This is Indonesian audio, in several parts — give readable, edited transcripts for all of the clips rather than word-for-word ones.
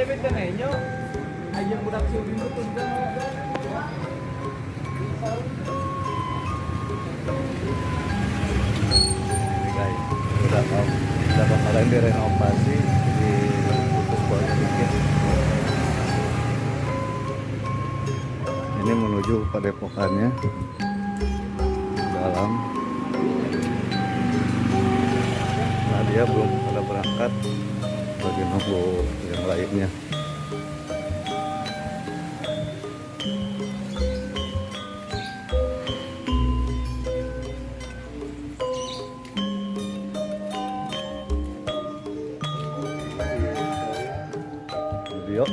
David Tenenyo. Ayam budak siubin itu enggak. Guys, udah kemarin direnovasi di putus bawah sedikit. Ini menuju padepokannya dalam. Nah, dia belum pada berangkat, lagi nunggu yang lainnya. Video.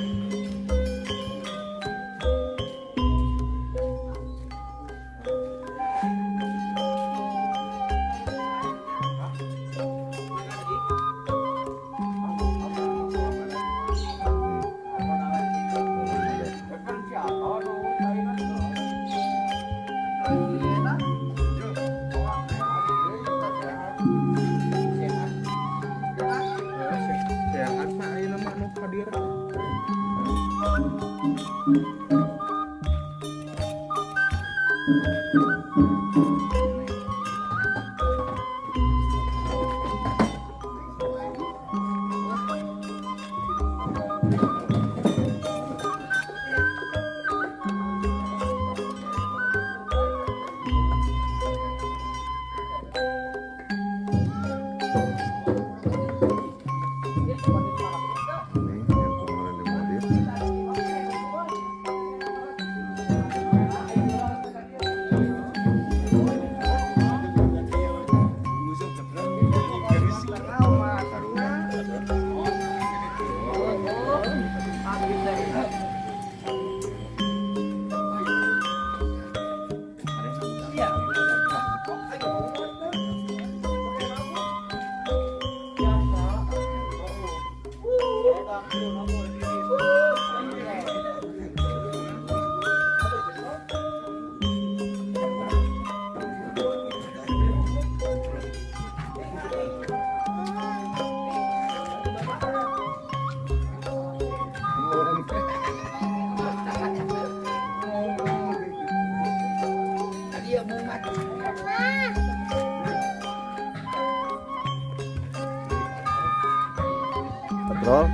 Patrol.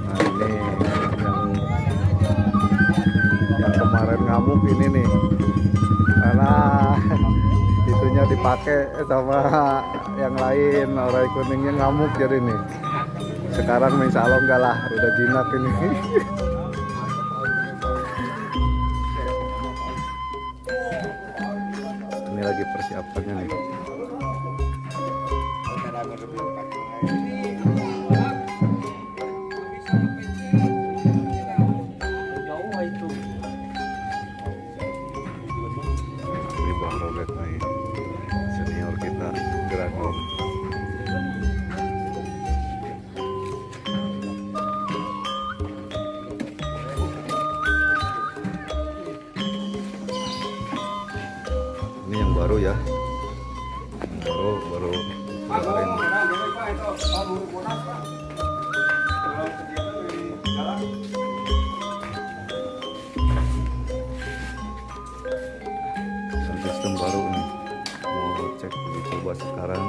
Nah, ini yang kemarin ngamuk ini nih, karena itunya dipakai sama yang lain, orang kuningnya ngamuk jadi nih. Sekarang insya Allah enggak lah, udah jinak ini. Ini lagi persiapannya nih. Ini Bang Robert nih, senior kita Gerakom. Ini yang baru ya, baru kemarin. Sistem baru nih, mau cek, coba sekarang.